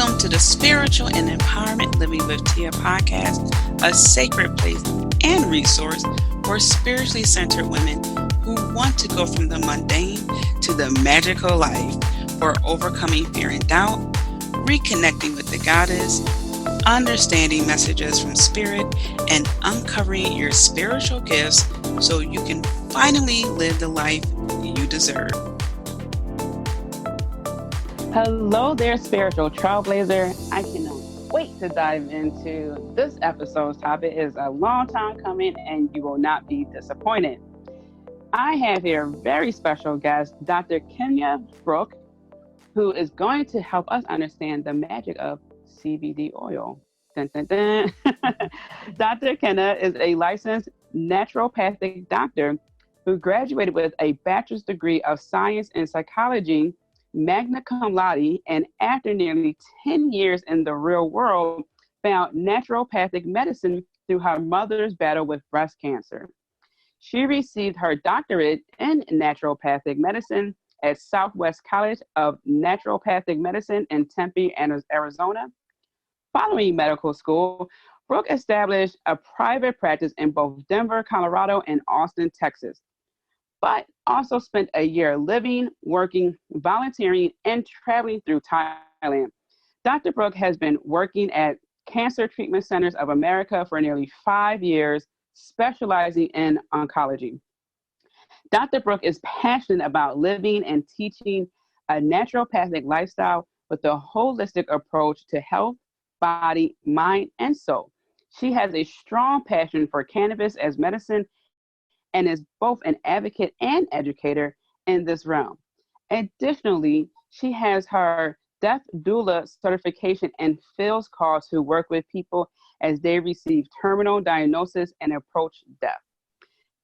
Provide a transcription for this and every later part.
Welcome to the Spiritual and Empowerment Living with Tia podcast, a sacred place and resource for spiritually centered women who want to go from the mundane to the magical life, for overcoming fear and doubt, reconnecting with the goddess, understanding messages from spirit, and uncovering your spiritual gifts so you can finally live the life you deserve. Hello there, spiritual trailblazer. I cannot wait to dive into this episode's topic. It is a long time coming and you will not be disappointed. I have here a very special guest, Dr. Kenna Brooke, who is going to help us understand the magic of CBD oil. Dun, dun, dun. Dr. Kenna is a licensed naturopathic doctor who graduated with a bachelor's degree of science in psychology, magna cum laude, and after nearly 10 years in the real world, found naturopathic medicine through her mother's battle with breast cancer. She received her doctorate in naturopathic medicine at Southwest College of Naturopathic Medicine in Tempe, Arizona. Following medical school, Brooke established a private practice in both Denver, Colorado, and Austin, Texas, but also spent a year living, working, volunteering, and traveling through Thailand. Dr. Brooke has been working at Cancer Treatment Centers of America for nearly 5 years, specializing in oncology. Dr. Brooke is passionate about living and teaching a naturopathic lifestyle with a holistic approach to health, body, mind, and soul. She has a strong passion for cannabis as medicine and is both an advocate and educator in this realm. Additionally, she has her death doula certification and feels called to work with people as they receive terminal diagnosis and approach death.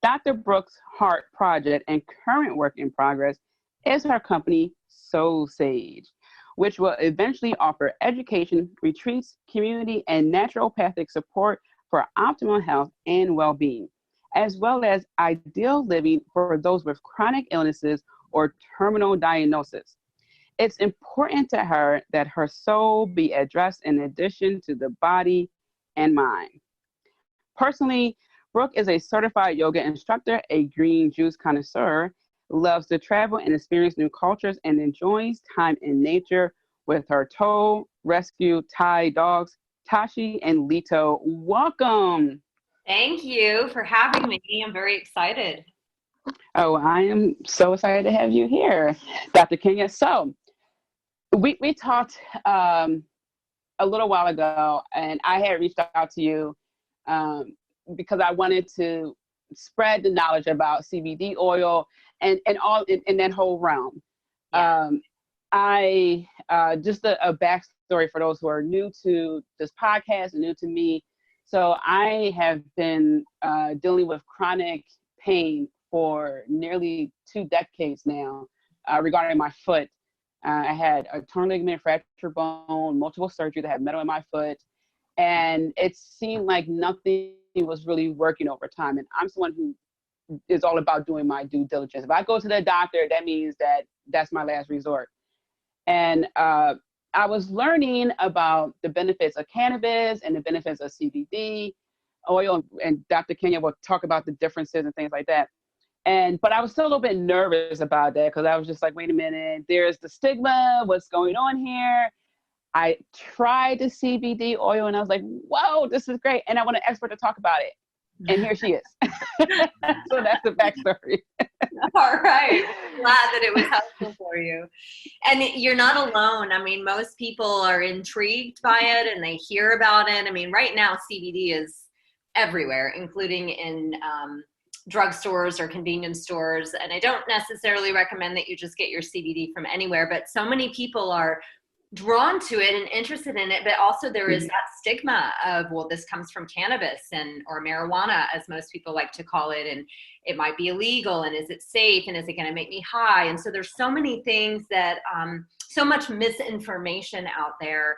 Dr. Brooke's heart project and current work in progress is her company, Soul Sage, which will eventually offer education, retreats, community, and naturopathic support for optimal health and well-being, as well as ideal living for those with chronic illnesses or terminal diagnosis. It's important to her that her soul be addressed in addition to the body and mind. Personally, Brooke is a certified yoga instructor, a green juice connoisseur, loves to travel and experience new cultures, and enjoys time in nature with her tow rescue Thai dogs, Tashi and Lito. Welcome. Thank you for having me. I'm very excited. Oh, I am so excited to have you here, Dr. Kenna. So we talked a little while ago, and I had reached out to you because I wanted to spread the knowledge about CBD oil and all in that whole realm. Yeah. I just a backstory for those who are new to this podcast and new to me. So I have been dealing with chronic pain for nearly 2 decades now regarding my foot. I had a torn ligament, fractured bone, multiple surgeries. I had metal in my foot. And it seemed like nothing was really working over time. And I'm someone who is all about doing my due diligence. If I go to the doctor, that means that's my last resort. And I was learning about the benefits of cannabis and the benefits of CBD oil, and Dr. Kenna will talk about the differences and things like that. But I was still a little bit nervous about that because I was just like, wait a minute, there's the stigma, what's going on here? I tried the CBD oil and I was like, whoa, this is great. And I want an expert to talk about it. And here she is. So that's the backstory. All right. Glad that it was helpful for you. And you're not alone. I mean, most people are intrigued by it and they hear about it. I mean, right now CBD is everywhere, including in drugstores or convenience stores. And I don't necessarily recommend that you just get your CBD from anywhere, but so many people are drawn to it and interested in it, but also there is that stigma of, well, this comes from cannabis or marijuana, as most people like to call it, and it might be illegal, and is it safe, and is it going to make me high? And so there's so many things that so much misinformation out there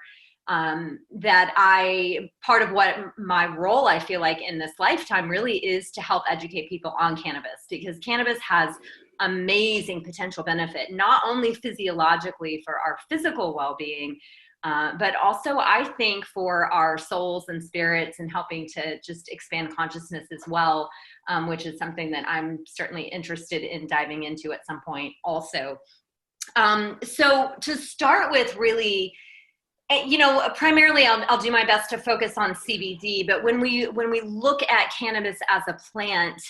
that part of what my role I feel like in this lifetime really is to help educate people on cannabis, because cannabis has amazing potential benefit, not only physiologically for our physical well-being, but also I think for our souls and spirits and helping to just expand consciousness as well, which is something that I'm certainly interested in diving into at some point also. So to start with, really, primarily I'll do my best to focus on CBD, but when we look at cannabis as a plant,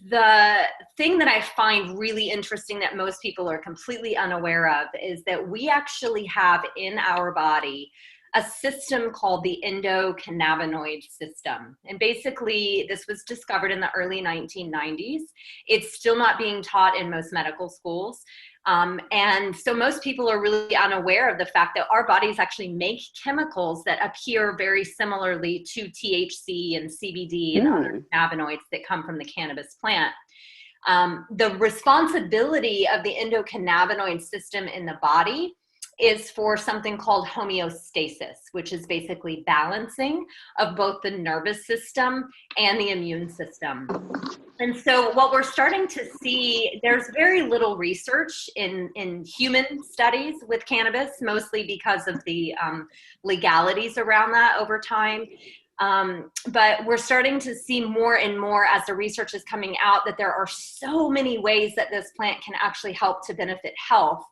the thing that I find really interesting that most people are completely unaware of is that we actually have in our body a system called the Endocannabinoid System. And basically, this was discovered in the early 1990s. It's still not being taught in most medical schools. And so most people are really unaware of the fact that our bodies actually make chemicals that appear very similarly to THC and CBD and other cannabinoids that come from the cannabis plant. The responsibility of the endocannabinoid system in the body is for something called homeostasis, which is basically balancing of both the nervous system and the immune system. And so what we're starting to see, there's very little research in human studies with cannabis, mostly because of the legalities around that over time. But we're starting to see more and more as the research is coming out that there are so many ways that this plant can actually help to benefit health.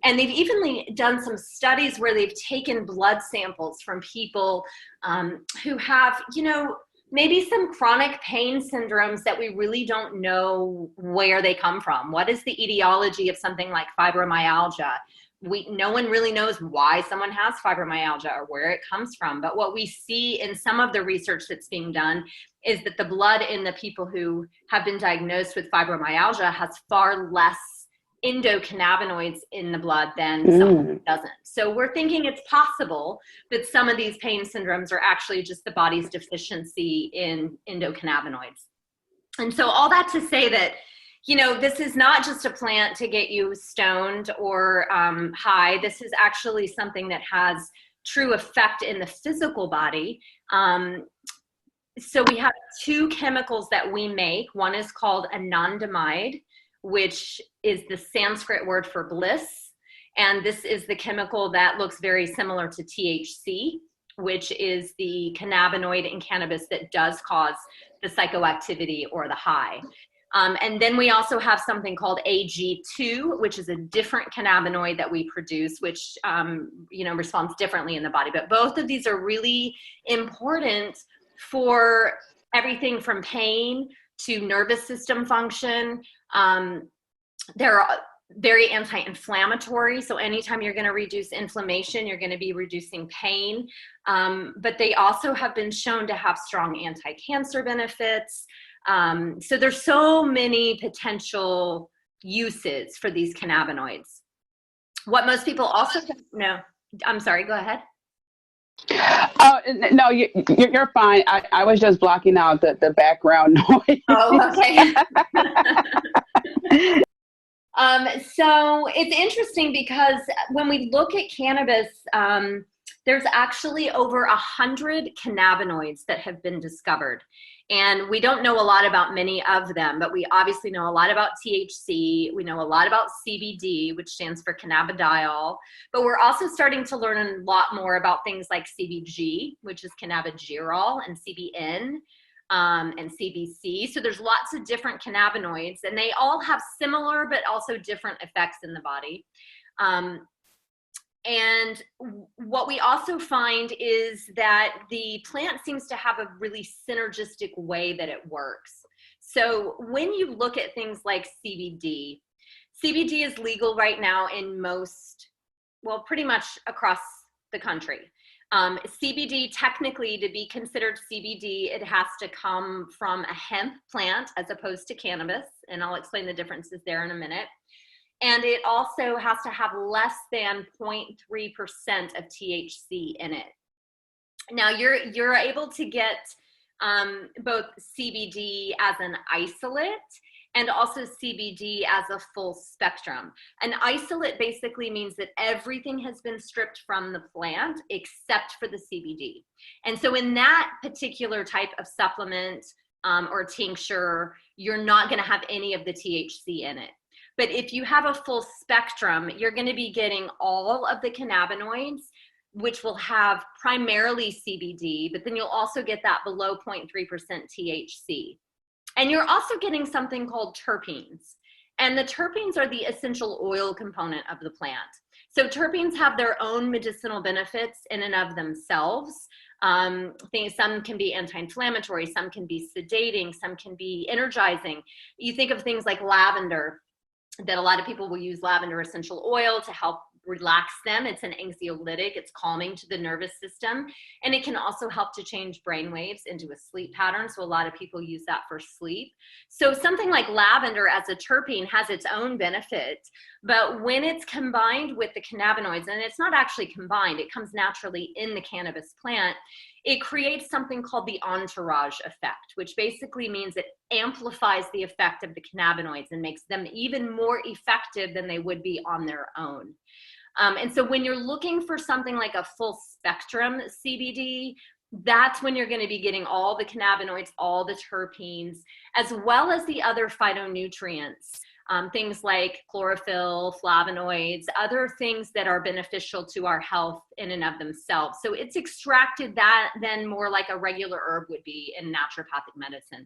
And they've even done some studies where they've taken blood samples from people who have, maybe some chronic pain syndromes that we really don't know where they come from. What is the etiology of something like fibromyalgia? No one really knows why someone has fibromyalgia or where it comes from. But what we see in some of the research that's being done is that the blood in the people who have been diagnosed with fibromyalgia has far less endocannabinoids in the blood than someone who doesn't. So we're thinking it's possible that some of these pain syndromes are actually just the body's deficiency in endocannabinoids. And so all that to say that, this is not just a plant to get you stoned or high. This is actually something that has true effect in the physical body. So we have two chemicals that we make. One is called anandamide, which is the Sanskrit word for bliss. And this is the chemical that looks very similar to THC, which is the cannabinoid in cannabis that does cause the psychoactivity or the high. And then we also have something called AG2, which is a different cannabinoid that we produce, which, responds differently in the body. But both of these are really important for everything from pain to nervous system function. They're very anti-inflammatory. So anytime you're going to reduce inflammation, you're going to be reducing pain. But they also have been shown to have strong anti-cancer benefits. So there's so many potential uses for these cannabinoids. What most people also know, I'm sorry, go ahead. Oh, no, you're fine. I was just blocking out the background noise. Oh, okay. So it's interesting because when we look at cannabis, there's actually over 100 cannabinoids that have been discovered. And we don't know a lot about many of them, but we obviously know a lot about THC. We know a lot about CBD, which stands for cannabidiol. But we're also starting to learn a lot more about things like CBG, which is cannabigerol, and Cbn, and CBC. So there's lots of different cannabinoids, and they all have similar but also different effects in the body. And what we also find is that the plant seems to have a really synergistic way that it works. So when you look at things like CBD, CBD is legal right now in pretty much across the country. CBD, technically, to be considered CBD, it has to come from a hemp plant as opposed to cannabis. And I'll explain the differences there in a minute. And it also has to have less than 0.3% of THC in it. Now you're able to get both CBD as an isolate and also CBD as a full spectrum. An isolate basically means that everything has been stripped from the plant except for the CBD. And so in that particular type of supplement or tincture, you're not going to have any of the THC in it. But if you have a full spectrum, you're going to be getting all of the cannabinoids, which will have primarily CBD, but then you'll also get that below 0.3% THC. And you're also getting something called terpenes. And the terpenes are the essential oil component of the plant. So terpenes have their own medicinal benefits in and of themselves. Some can be anti-inflammatory, some can be sedating, some can be energizing. You think of things like lavender, that a lot of people will use lavender essential oil to help relax them. It's an anxiolytic, it's calming to the nervous system, and it can also help to change brain waves into a sleep pattern. So a lot of people use that for sleep. So something like lavender as a terpene has its own benefit, but when it's combined with the cannabinoids, and it's not actually combined, it comes naturally in the cannabis plant, it creates something called the entourage effect, which basically means it amplifies the effect of the cannabinoids and makes them even more effective than they would be on their own. And so when you're looking for something like a full spectrum CBD, that's when you're going to be getting all the cannabinoids, all the terpenes, as well as the other phytonutrients. Things like chlorophyll, flavonoids, other things that are beneficial to our health in and of themselves. So it's extracted that then more like a regular herb would be in naturopathic medicine.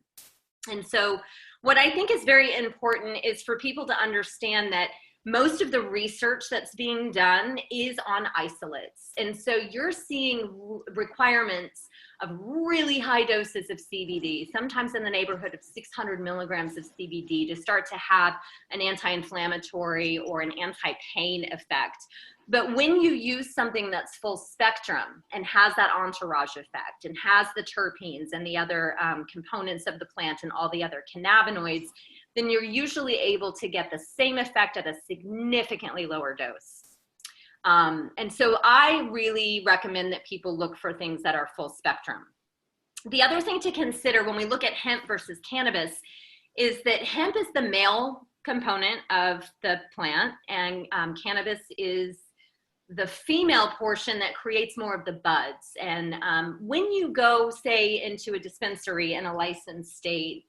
And so what I think is very important is for people to understand that most of the research that's being done is on isolates. And so you're seeing requirements of really high doses of CBD, sometimes in the neighborhood of 600 milligrams of CBD to start to have an anti-inflammatory or an anti-pain effect. But when you use something that's full spectrum and has that entourage effect and has the terpenes and the other components of the plant and all the other cannabinoids, then you're usually able to get the same effect at a significantly lower dose. And so I really recommend that people look for things that are full spectrum. The other thing to consider when we look at hemp versus cannabis is that hemp is the male component of the plant, and cannabis is the female portion that creates more of the buds. And when you go, say, into a dispensary in a licensed state,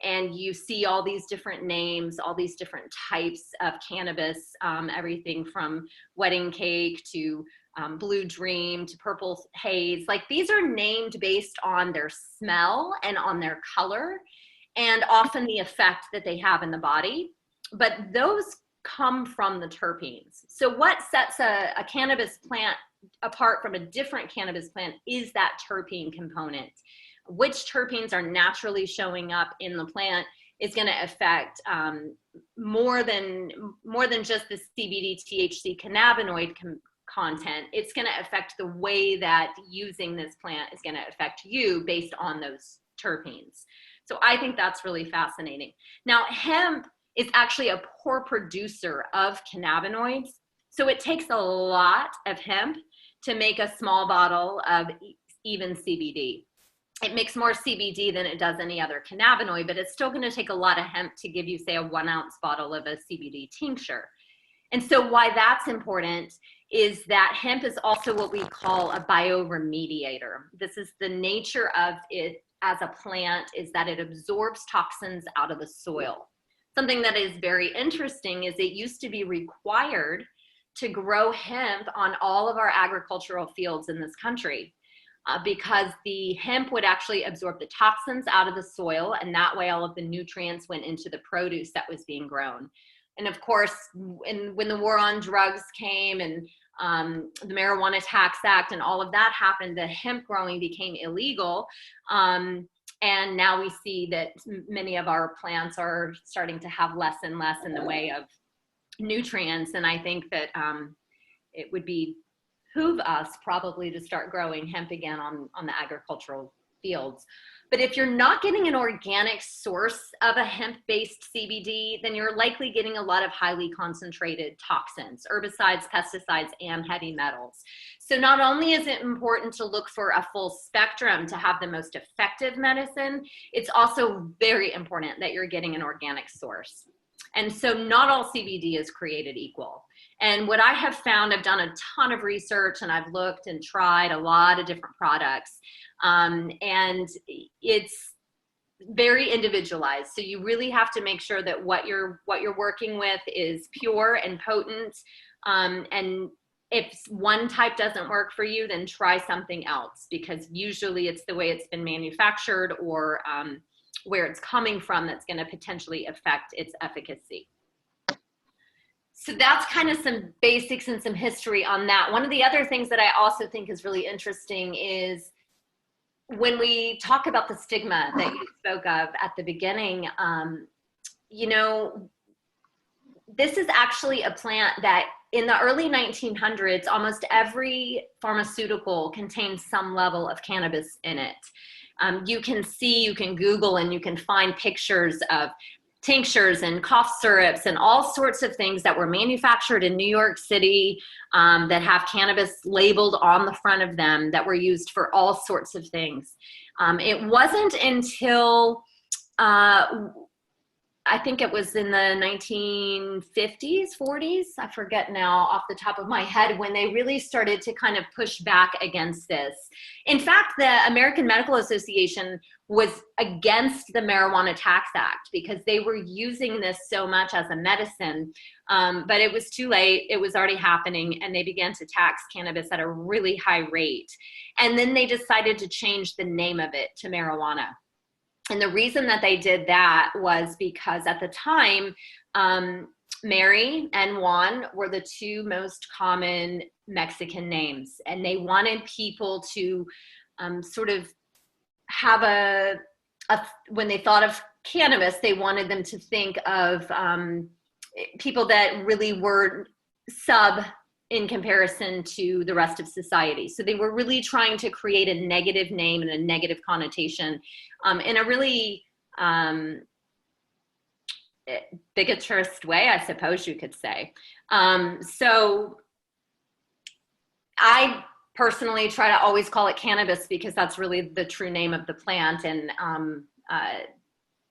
and you see all these different names, all these different types of cannabis, everything from wedding cake to blue dream to purple haze, like these are named based on their smell and on their color and often the effect that they have in the body. But those come from the terpenes. So what sets a cannabis plant apart from a different cannabis plant is that terpene component. Which terpenes are naturally showing up in the plant is going to affect more than just the CBD THC cannabinoid content. It's going to affect the way that using this plant is going to affect you based on those terpenes. So I think that's really fascinating. Now, hemp is actually a poor producer of cannabinoids. So it takes a lot of hemp to make a small bottle of even CBD. It makes more CBD than it does any other cannabinoid, but it's still going to take a lot of hemp to give you, say, a 1 ounce bottle of a CBD tincture. And so why that's important is that hemp is also what we call a bioremediator. This is the nature of it as a plant, is that it absorbs toxins out of the soil. Something that is very interesting is it used to be required to grow hemp on all of our agricultural fields in this country. Because the hemp would actually absorb the toxins out of the soil, and that way all of the nutrients went into the produce that was being grown. And of course, when the war on drugs came and the Marijuana Tax Act and all of that happened, the hemp growing became illegal. And now we see that many of our plants are starting to have less and less in the way of nutrients. And I think that it would behoove us probably to start growing hemp again on the agricultural fields. But if you're not getting an organic source of a hemp-based CBD, then you're likely getting a lot of highly concentrated toxins, herbicides, pesticides, and heavy metals. So not only is it important to look for a full spectrum to have the most effective medicine, it's also very important that you're getting an organic source. And so not all CBD is created equal. And what I have found, I've done a ton of research and I've looked and tried a lot of different products. And it's very individualized. So you really have to make sure that what you're working with is pure and potent. And if one type doesn't work for you, then try something else, because usually it's the way it's been manufactured or where it's coming from that's going to potentially affect its efficacy. So that's kind of some basics and some history on that. One of the other things that I also think is really interesting is when we talk about the stigma that you spoke of at the beginning, you know, this is actually a plant that in the early 1900s, almost every pharmaceutical contained some level of cannabis in it. You can Google and you can find pictures of tinctures and cough syrups and all sorts of things that were manufactured in New York City that have cannabis labeled on the front of them that were used for all sorts of things. It wasn't until I think it was in the 1950s, 40s, I forget now off the top of my head, when they really started to kind of push back against this. In fact, the American Medical Association was against the Marijuana Tax Act because they were using this so much as a medicine, but it was too late. It was already happening, and they began to tax cannabis at a really high rate. And then they decided to change the name of it to marijuana. And the reason that they did that was because at the time, Mary and Juan were the two most common Mexican names. And they wanted people to sort of have when they thought of cannabis, they wanted them to think of people that really were sub in comparison to the rest of society. So they were really trying to create a negative name and a negative connotation in a really bigoted way, I suppose you could say. So I personally try to always call it cannabis because that's really the true name of the plant, and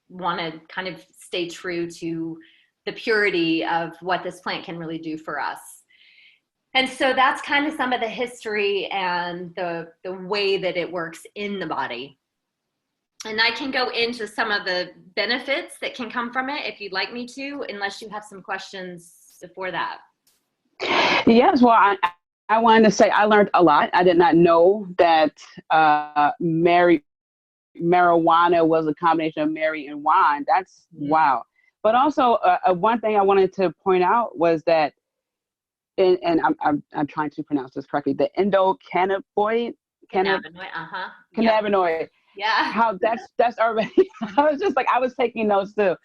want to kind of stay true to the purity of what this plant can really do for us. And so that's kind of some of the history and the way that it works in the body. And I can go into some of the benefits that can come from it if you'd like me to, unless you have some questions before that. Yes, well, I wanted to say I learned a lot. I did not know that marijuana was a combination of Mary and Juan. That's wow. But also, one thing I wanted to point out was that, and I'm trying to pronounce this correctly, the endocannabinoid, cannabinoid. Yeah. How that's already. I was just like, I was taking notes too.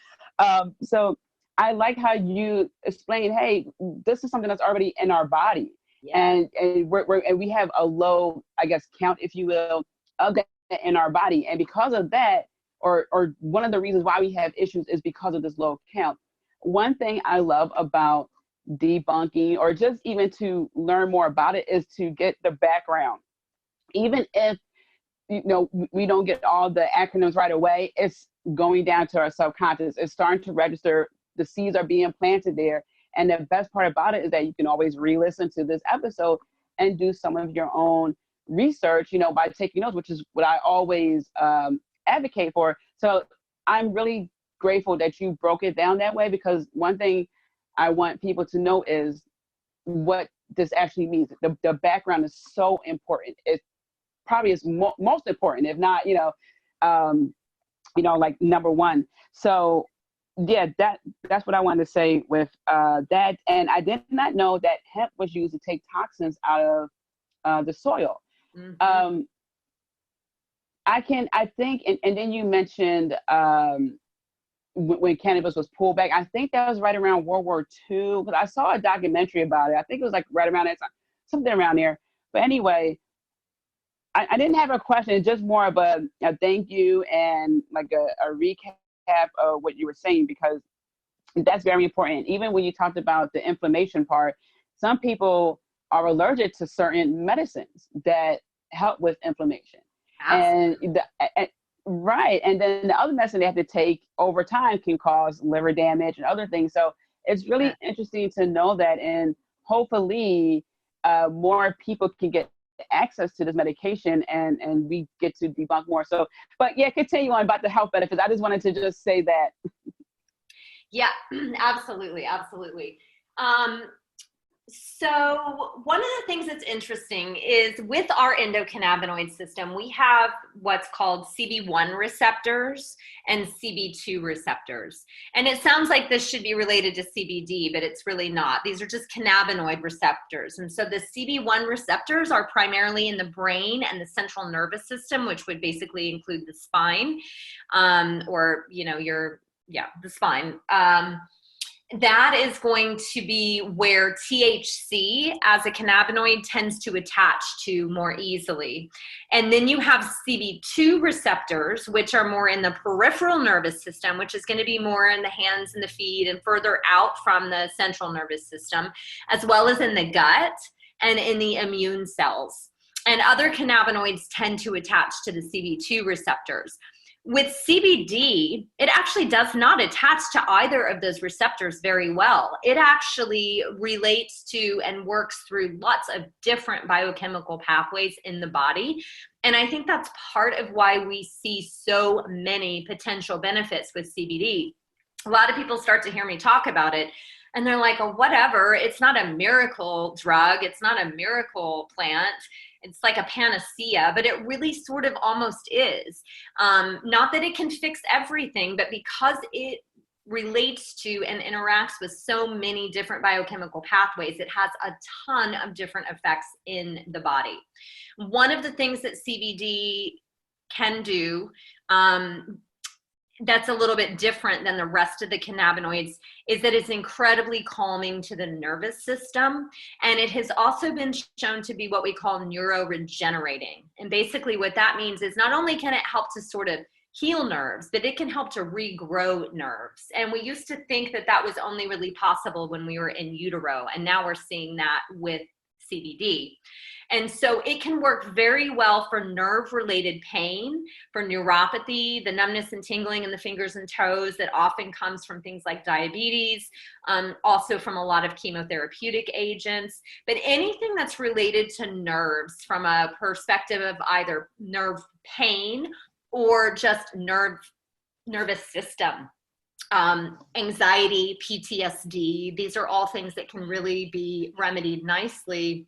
So I like how you explained, hey, this is something that's already in our body, and we have a low, I guess, count, if you will, of that in our body, and because of that, or one of the reasons why we have issues is because of this low count. One thing I love about debunking, or just even to learn more about it, is to get the background. Even if we don't get all the acronyms right away, it's going down to our subconscious. It's starting to register. The seeds are being planted there. And the best part about it is that you can always re-listen to this episode and do some of your own research, by taking notes, which is what I always advocate for. So I'm really grateful that you broke it down that way, because one thing I want people to know is what this actually means. The background is so important. It probably is most important, if not, like number one. So yeah, that's what I wanted to say with that. And I did not know that hemp was used to take toxins out of the soil. Mm-hmm. I think, and then you mentioned when cannabis was pulled back, I think that was right around World War II, because I saw a documentary about it. I think it was like right around that time, something around there. But anyway, I didn't have a question, just more of a thank you and like a recap of what you were saying, because that's very important. Even when you talked about the inflammation part, some people are allergic to certain medicines that help with inflammation. Absolutely. Right. And then the other medicine they have to take over time can cause liver damage and other things. So it's really interesting to know that, and hopefully more people can get access to this medication, and we get to debunk more. So, but yeah, continue on about the health benefits. I just wanted to just say that. Yeah, absolutely. So one of the things that's interesting is with our endocannabinoid system, we have what's called Cb1 receptors and Cb2 receptors. And it sounds like this should be related to CBD, but it's really not. These are just cannabinoid receptors. And so the Cb1 receptors are primarily in the brain and the central nervous system, which would basically include the spine, the spine. That is going to be where THC as a cannabinoid tends to attach to more easily. And then you have Cb2 receptors, which are more in the peripheral nervous system, which is going to be more in the hands and the feet and further out from the central nervous system, as well as in the gut and in the immune cells. And other cannabinoids tend to attach to the Cb2 receptors. With CBD, it actually does not attach to either of those receptors very well. It actually relates to and works through lots of different biochemical pathways in the body. And I think that's part of why we see so many potential benefits with CBD. A lot of people start to hear me talk about it, and they're like, oh, whatever, it's not a miracle drug. It's not a miracle plant. It's like a panacea, but it really sort of almost is. Not that it can fix everything, but because it relates to and interacts with so many different biochemical pathways, it has a ton of different effects in the body. One of the things that CBD can do, that's a little bit different than the rest of the cannabinoids, is that it's incredibly calming to the nervous system. And it has also been shown to be what we call neuroregenerating. And basically what that means is not only can it help to sort of heal nerves, but it can help to regrow nerves. And we used to think that that was only really possible when we were in utero. And now we're seeing that with CBD. And so it can work very well for nerve-related pain, for neuropathy, the numbness and tingling in the fingers and toes that often comes from things like diabetes, also from a lot of chemotherapeutic agents, but anything that's related to nerves from a perspective of either nerve pain or just nervous system. Anxiety, PTSD, these are all things that can really be remedied nicely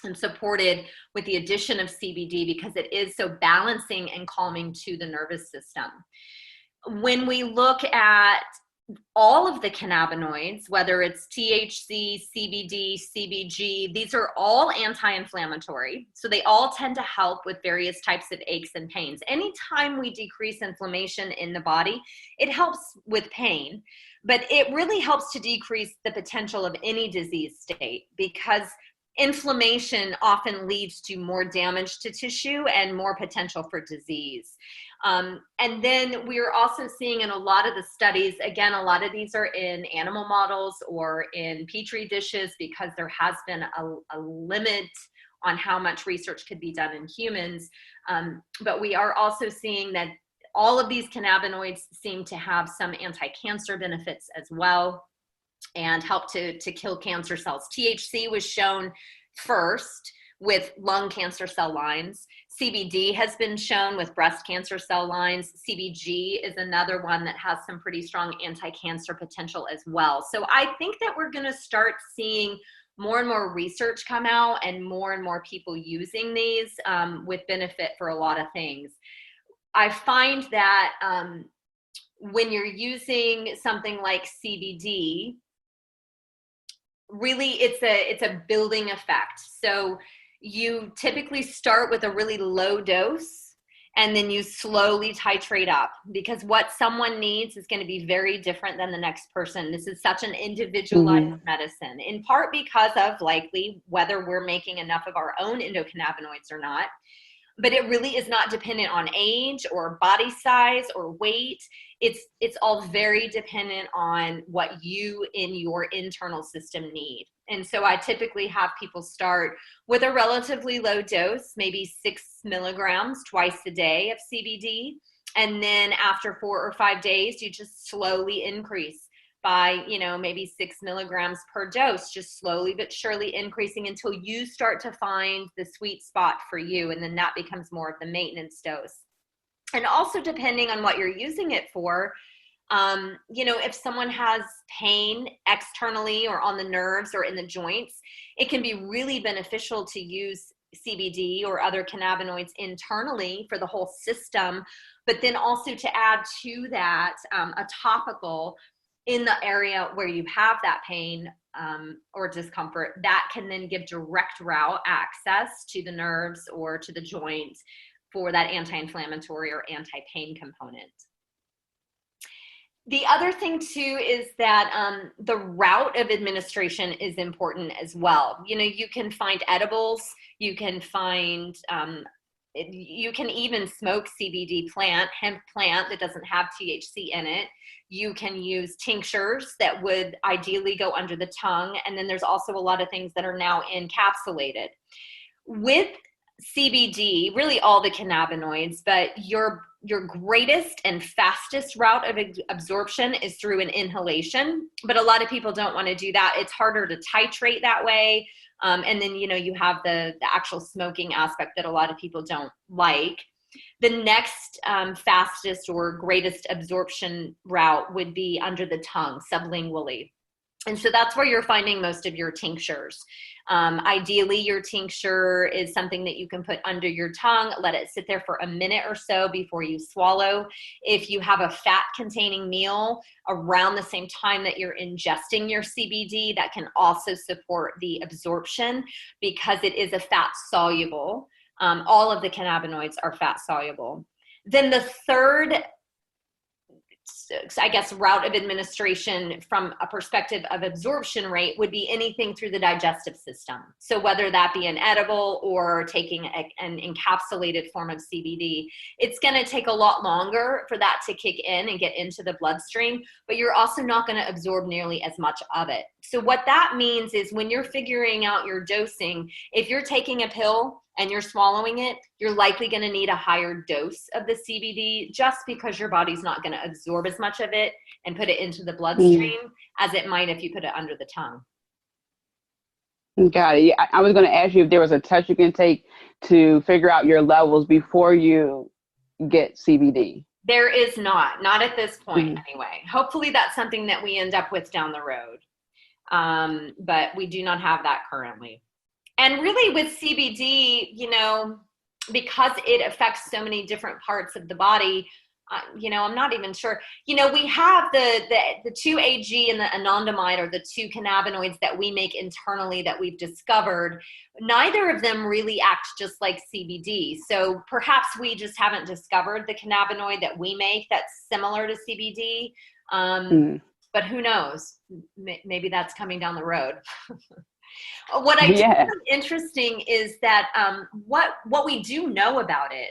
and supported with the addition of CBD because it is so balancing and calming to the nervous system. When we look at all of the cannabinoids, whether it's THC, CBD, CBG, these are all anti-inflammatory. So they all tend to help with various types of aches and pains. Anytime we decrease inflammation in the body, it helps with pain, but it really helps to decrease the potential of any disease state because inflammation often leads to more damage to tissue and more potential for disease. And then we're also seeing in a lot of the studies, again, a lot of these are in animal models or in petri dishes because there has been a limit on how much research could be done in humans. But we are also seeing that all of these cannabinoids seem to have some anti-cancer benefits as well and help to kill cancer cells. THC was shown first with lung cancer cell lines. CBD has been shown with breast cancer cell lines. CBG is another one that has some pretty strong anti-cancer potential as well. So I think that we're going to start seeing more and more research come out and more people using these with benefit for a lot of things. I find that when you're using something like CBD, really it's a building effect. So you typically start with a really low dose and then you slowly titrate up because what someone needs is going to be very different than the next person. This is such an individualized medicine, in part because of likely whether we're making enough of our own endocannabinoids or not. But it really is not dependent on age or body size or weight. It's all very dependent on what you in your internal system need. And so I typically have people start with a relatively low dose, maybe 6 milligrams twice a day of CBD. And then after 4 or 5 days, you just slowly increase by, maybe 6 milligrams per dose, just slowly but surely increasing until you start to find the sweet spot for you. And then that becomes more of the maintenance dose. And also depending on what you're using it for, if someone has pain externally or on the nerves or in the joints, it can be really beneficial to use CBD or other cannabinoids internally for the whole system, but then also to add to that a topical in the area where you have that pain or discomfort that can then give direct route access to the nerves or to the joint for that anti-inflammatory or anti-pain component. The other thing too is that the route of administration is important as well. You can find edibles, you can even smoke CBD plant, hemp plant that doesn't have THC in it. You can use tinctures that would ideally go under the tongue. And then there's also a lot of things that are now encapsulated. With CBD, really all the cannabinoids, but your greatest and fastest route of absorption is through an inhalation. But a lot of people don't want to do that. It's harder to titrate that way. And then, you have the actual smoking aspect that a lot of people don't like. The next fastest or greatest absorption route would be under the tongue, sublingually. And so that's where you're finding most of your tinctures. Ideally, your tincture is something that you can put under your tongue, let it sit there for a minute or so before you swallow. If you have a fat-containing meal around the same time that you're ingesting your CBD, that can also support the absorption because it is a fat-soluble. All of the cannabinoids are fat-soluble. Then the third route of administration from a perspective of absorption rate would be anything through the digestive system. So whether that be an edible or taking an encapsulated form of CBD, it's going to take a lot longer for that to kick in and get into the bloodstream, but you're also not going to absorb nearly as much of it. So what that means is when you're figuring out your dosing, if you're taking a pill and you're swallowing it, you're likely going to need a higher dose of the CBD just because your body's not going to absorb as much of it and put it into the bloodstream as it might if you put it under the tongue. Got it. I was going to ask you if there was a test you can take to figure out your levels before you get CBD. There is not at this point anyway. Hopefully that's something that we end up with down the road. But we do not have that currently. And really with CBD, because it affects so many different parts of the body, I'm not even sure. We have the 2-AG and the anandamide are the two cannabinoids that we make internally that we've discovered. Neither of them really act just like CBD. So perhaps we just haven't discovered the cannabinoid that we make that's similar to CBD. But who knows? Maybe that's coming down the road. What I do find interesting is that what we do know about it,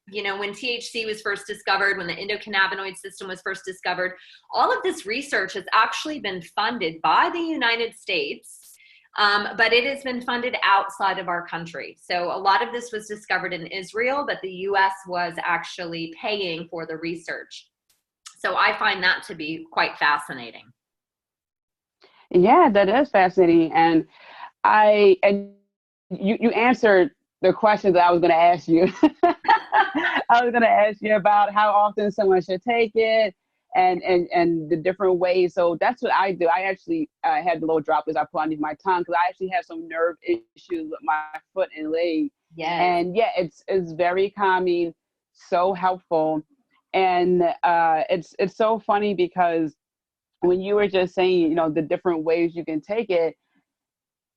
when THC was first discovered, when the endocannabinoid system was first discovered, all of this research has actually been funded by the United States, but it has been funded outside of our country. So a lot of this was discovered in Israel, but the US was actually paying for the research. So I find that to be quite fascinating. Yeah, that is fascinating. And you answered the question that I was going to ask you. I was going to ask you about how often someone should take it and the different ways. So that's what I do. I actually had the little droplets I put underneath my tongue because I actually have some nerve issues with my foot and leg. Yes. And it's very calming, so helpful. And it's so funny because when you were just saying, the different ways you can take it,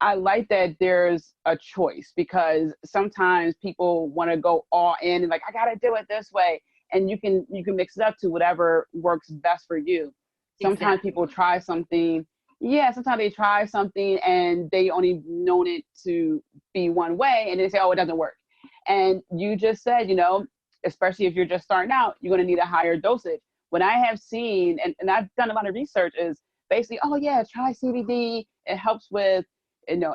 I like that there's a choice because sometimes people want to go all in and like, I got to do it this way. And you can mix it up to whatever works best for you. Sometimes people try something. Yeah, sometimes they try something and they only known it to be one way and they say, oh, it doesn't work. And you just said, especially if you're just starting out, you're going to need a higher dosage. What I have seen, and I've done a lot of research, is basically, oh yeah, try CBD. It helps with,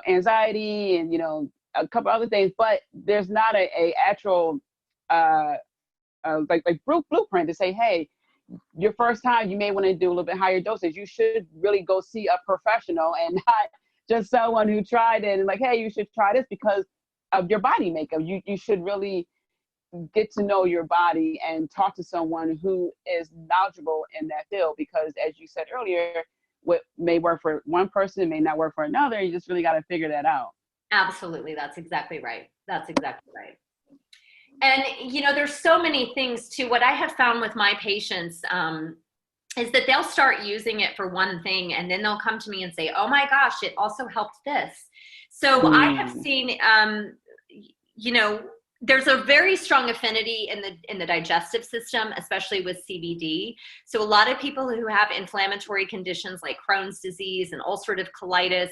anxiety and, a couple other things, but there's not a actual, like blueprint to say, hey, your first time, you may want to do a little bit higher dosage. You should really go see a professional and not just someone who tried it and like, hey, you should try this because of your body makeup. You should really get to know your body and talk to someone who is knowledgeable in that field, because as you said earlier, what may work for one person may not work for another. You just really got to figure that out. Absolutely. That's exactly right. That's exactly right. And, there's so many things too. What I have found with my patients is that they'll start using it for one thing, and then they'll come to me and say, oh my gosh, it also helped this. So I have seen, there's a very strong affinity in the digestive system, especially with CBD. So a lot of people who have inflammatory conditions like Crohn's disease and ulcerative colitis,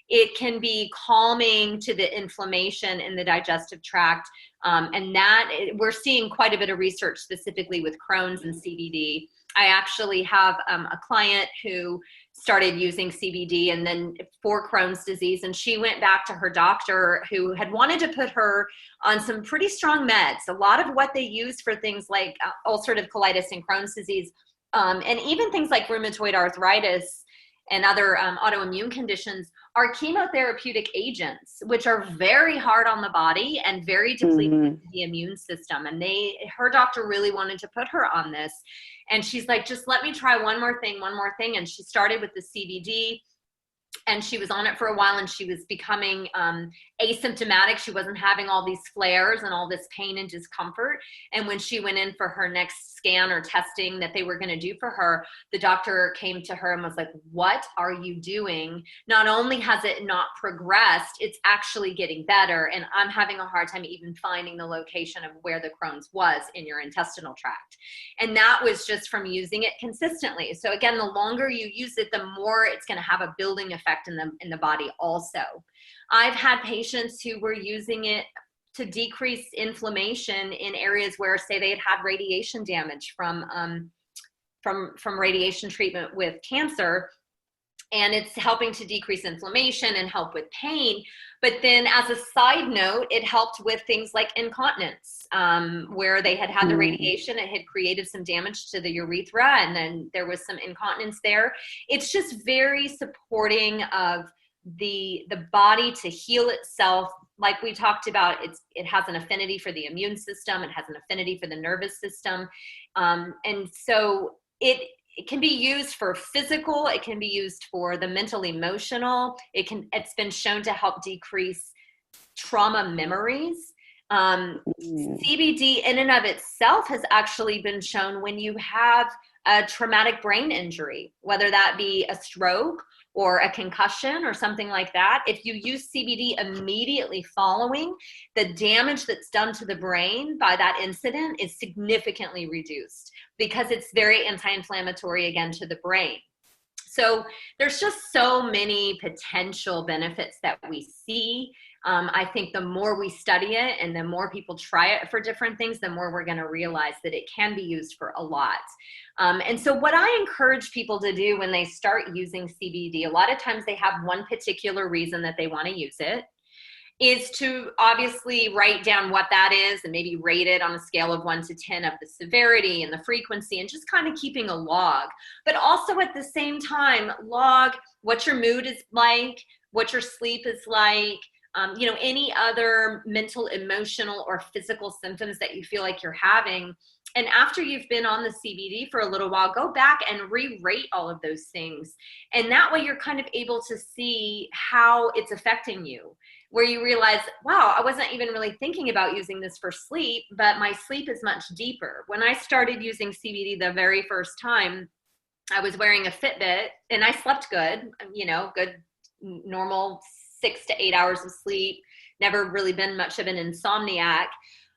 it can be calming to the inflammation in the digestive tract. And that we're seeing quite a bit of research specifically with Crohn's and CBD. I actually have a client who started using CBD and then for Crohn's disease, and she went back to her doctor who had wanted to put her on some pretty strong meds. A lot of what they use for things like ulcerative colitis and Crohn's disease, and even things like rheumatoid arthritis and other autoimmune conditions are chemotherapeutic agents, which are very hard on the body and very depleting of the immune system. And her doctor really wanted to put her on this. And she's like, just let me try one more thing. And she started with the CBD, and she was on it for a while, and she was becoming asymptomatic. She wasn't having all these flares and all this pain and discomfort. And when she went in for her next scan or testing that they were going to do for her, the doctor came to her and was like, what are you doing? Not only has it not progressed, it's actually getting better. And I'm having a hard time even finding the location of where the Crohn's was in your intestinal tract. And that was just from using it consistently. So again, the longer you use it, the more it's going to have a building effect in the body also. I've had patients who were using it to decrease inflammation in areas where, say, they had radiation damage from radiation treatment with cancer, and it's helping to decrease inflammation and help with pain. But then as a side note, it helped with things like incontinence, where they had the radiation, it had created some damage to the urethra, and then there was some incontinence there. It's just very supporting of the body to heal itself. Like we talked about, it has an affinity for the immune system. It has an affinity for the nervous system. And so it can be used for physical. It can be used for the mental, emotional. It's been shown to help decrease trauma memories. CBD in and of itself has actually been shown when you have a traumatic brain injury, whether that be a stroke or a concussion or something like that. If you use CBD immediately following, the damage that's done to the brain by that incident is significantly reduced because it's very anti-inflammatory again to the brain. So there's just so many potential benefits that we see. I think the more we study it and the more people try it for different things, the more we're going to realize that it can be used for a lot. And so what I encourage people to do when they start using CBD, a lot of times they have one particular reason that they want to use it, is to obviously write down what that is and maybe rate it on a scale of 1 to 10 of the severity and the frequency, and just kind of keeping a log. But also at the same time, log what your mood is like, what your sleep is like, any other mental, emotional, or physical symptoms that you feel like you're having. And after you've been on the CBD for a little while, go back and re-rate all of those things. And that way you're kind of able to see how it's affecting you, where you realize, wow, I wasn't even really thinking about using this for sleep, but my sleep is much deeper. When I started using CBD the very first time, I was wearing a Fitbit and I slept good, good, normal 6 to 8 hours of sleep, never really been much of an insomniac.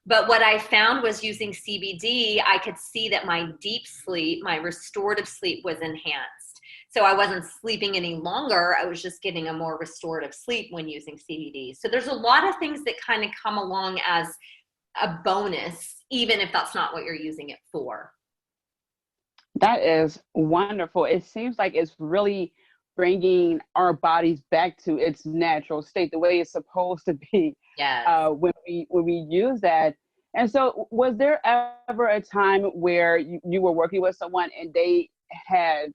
But what I found was using CBD, I could see that my deep sleep, my restorative sleep was enhanced. So I wasn't sleeping any longer. I was just getting a more restorative sleep when using CBD. So there's a lot of things that kind of come along as a bonus, even if that's not what you're using it for. That is wonderful. It seems like it's really bringing our bodies back to its natural state, the way it's supposed to be. Yes. When we use that, And so was there ever a time where you were working with someone and they had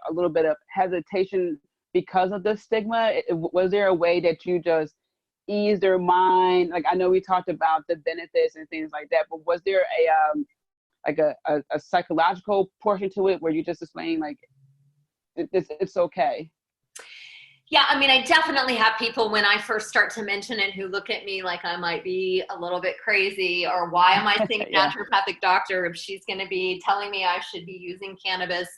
a little bit of hesitation because of the stigma? Was there a way that you just ease their mind? Like, I know we talked about the benefits and things like that, but was there a psychological portion to it where you just explain like it's okay? Yeah, I mean, I definitely have people when I first start to mention it who look at me like I might be a little bit crazy, or why am I seeing a Yeah. naturopathic doctor if she's going to be telling me I should be using cannabis?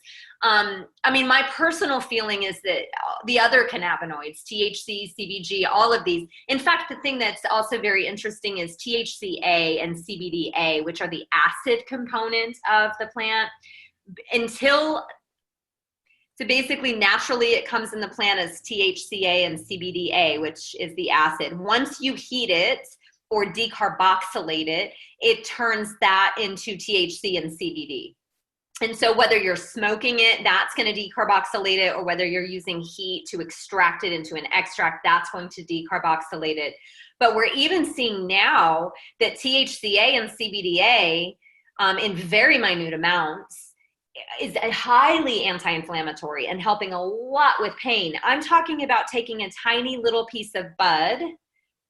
I mean, my personal feeling is that the other cannabinoids, THC, CBG, all of these. In fact, the thing that's also very interesting is THCA and CBDA, which are the acid component of the plant. So basically, naturally, it comes in the plant as THCA and CBDA, which is the acid. Once you heat it or decarboxylate it, it turns that into THC and CBD. And so whether you're smoking it, that's going to decarboxylate it, or whether you're using heat to extract it into an extract, that's going to decarboxylate it. But we're even seeing now that THCA and CBDA in very minute amounts is highly anti-inflammatory and helping a lot with pain. I'm talking about taking a tiny little piece of bud